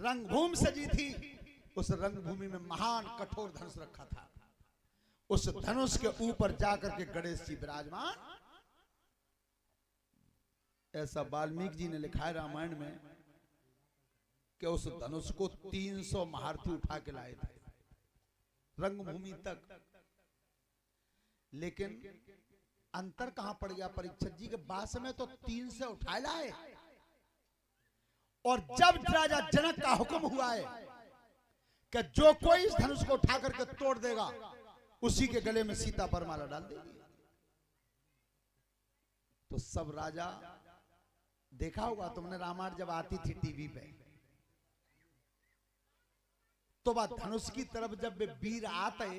रंगभूमि सजी थी। उस रंगभूमि में महान कठोर धनुष रखा था। उस धनुष के ऊपर जाकर के गणेश जी विराजमान। ऐसा वाल्मीकि जी ने लिखा है रामायण में कि उस धनुष को 300 महारथी उठा के लाए थे रंगभूमि तक। लेकिन अंतर कहां पड़ गया परीक्षित जी के बास में तो 300 उठा लाए, और जब राजा जनक का हुक्म हुआ है कि जो कोई इस धनुष को उठा करके तोड़ देगा उसी के गले में सीता पर माला डाल देगी। तो सब राजा, देखा होगा तुमने रामायण जब आती थी टीवी पे, तो वह धनुष की तरफ जब वे वीर आते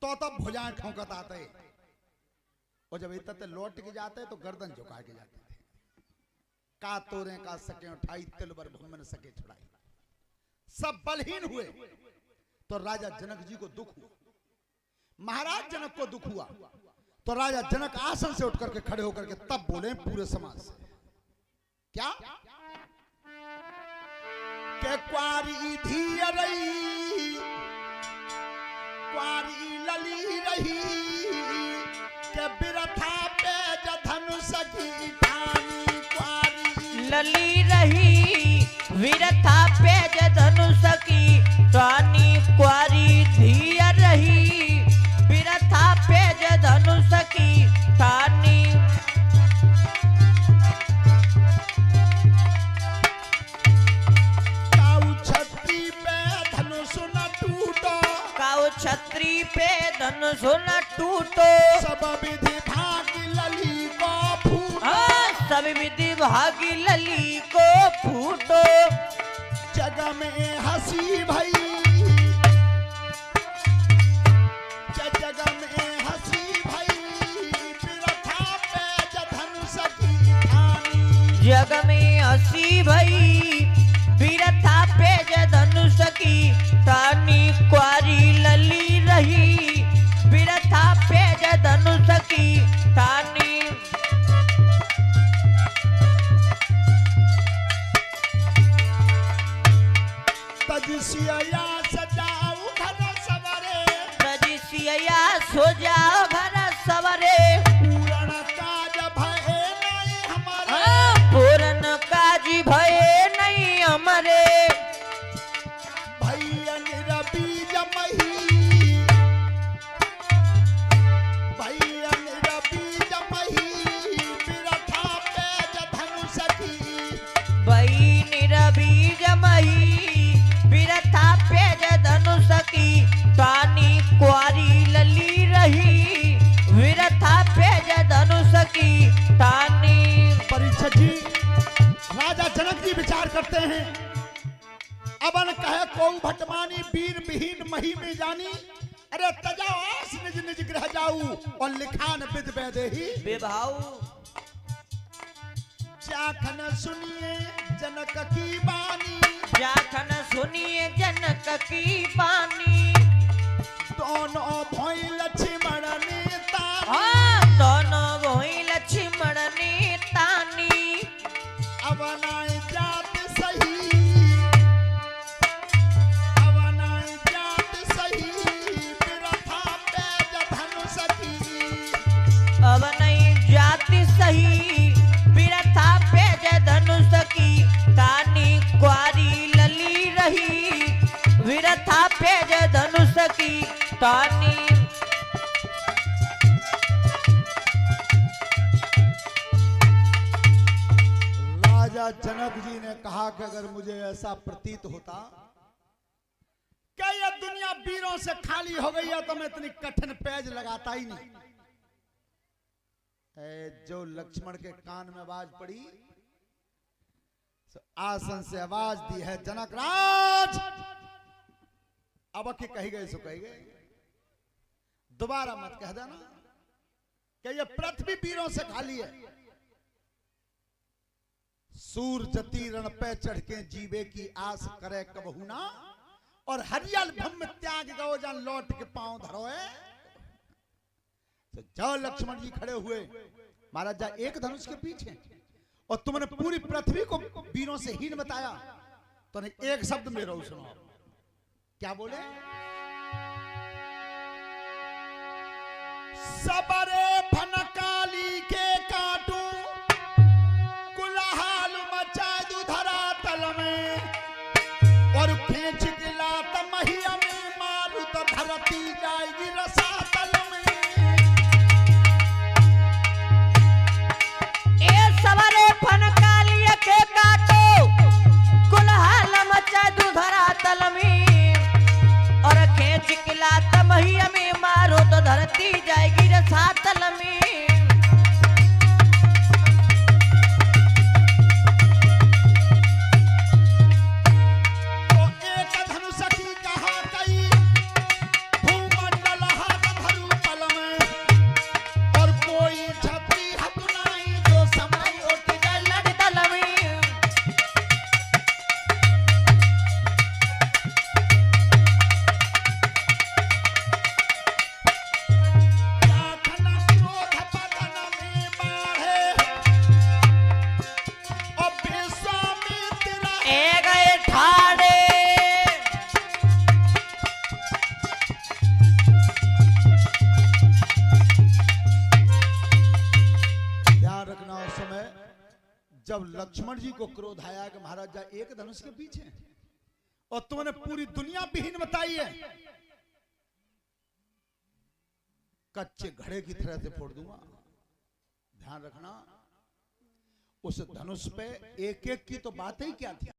तो तब भुजाएं ठोंकत आते, और जब इतने लौट के जाते तो गर्दन झुका के जाते थे। का तोरे का सके उठाई, तिल बर भूमन सके छुड़ाई। सब बलहीन हुए तो राजा जनक जी को दुख हुआ, महाराज जनक को दुख हुआ। तो राजा जनक आसन से उठ करके खड़े होकर के तब बोले पूरे समाज से, क्या के क्वारी धीर रही, क्वारी लली रही, के बिरथा पे धनुष की ठानी। क्वारी लली रही विरथा पे धनुष की ठानी, क्वारी धीर रही विरथा पे धनुष की ठानी। छत्री पे धनुष न टूटो, सब विधि भागी लली को फूटो। सब विधि भागी लली को फूटो। जग में हंसी भई, जग में हंसी भई, बिरथा पे धनुष की ठानी। जग में हंसी भई बिरथा पे धनुष की ठानी। क्वारी लली रही बिरथा पे धनुष की ठानी। तजिसिया सजाऊ घर सवरे, तजिसिया सो जाओ घर सवरे। पूर्ण काज भय नहीं हमारे, पूर्ण काज भय नहीं हमारे। भैया निरबीज मही, भैया निरबीज मही, बिरथा पे धनुष की। भई निरबीज मही बिरथा पे धनुष की ठानी। क्वारी लली रही विरथा पे धनुष की ठानी। परीक्षित जी, राजा जनक जी विचार करते हैं, अबन कहे को भटमानी वीर विहीन मही में जानी। अरे तजाओ आस निज निज गृह जाऊ, और लिखान विद वैदेही विभाऊ। जाखन सुनिए जनक की बानी, जाखन सुनिए जनक की बानी। दोनों भोई लक्ष्मण ने तानी। दोनों भोई लक्ष्मण ने तानी। अवनाई जात सही, अवनाई जात सही, बिरथा पे धनुष की। अब नहीं जाति सही बिरथा पे धनुष की ठानी। क्वारी लली रही विरथा पे धनुष की ठानी। राजा जनक जी ने कहा कि अगर मुझे ऐसा प्रतीत होता कि यह दुनिया वीरों से खाली हो गई है तो मैं इतनी कठिन पेज लगाता ही नहीं। जो लक्ष्मण के कान में आवाज पड़ी, आसन से आवाज दी है, जनक राज। अब की कही गए सो कही गए, दोबारा मत कह देना कि यह पृथ्वी वीरों से खाली है। सूर जति रण पे चढ़ के जीवे की आस करे कबहू ना, और हरियल भम त्याग गो जान लौट के पांव धरोए। तो जाओ लक्ष्मण जी खड़े हुए, महाराज जा एक धनुष के पीछे, और तुमने पूरी पृथ्वी को वीरों से हीन बताया, तो नहीं एक शब्द में रो सुनो क्या बोले सबरे फनकाली के काटू कुलहाल मचा दू धरा तल में और खींच गिला तमहिया में मारू तो धरती जाएगी रसा तल में ए सवरे फनकाली के काटो कुलहाल मचा दू धरा तल में और खेच किला तमहिया में मारो तो धरती जाएगी रसातल में तो एक धनुष की कहा कई भूमंडल हाथ धरू पल में और कोई छत्री हथ नहीं जो समय उठ गए लड़ तल में लाखन क्रोध पतन में बाढ़े और विश्वामित्र ए गए ठाड़े ध्यान रखना उस समय जब लक्ष्मण जी को क्रोध आया कि महाराज जा एक धनुष के पीछे और तुमने पूरी दुनिया विहीन बताई है कच्चे घड़े की तरह से फोड़ दूंगा ध्यान रखना उस धनुष पे एक एक की तो बात ही क्या थी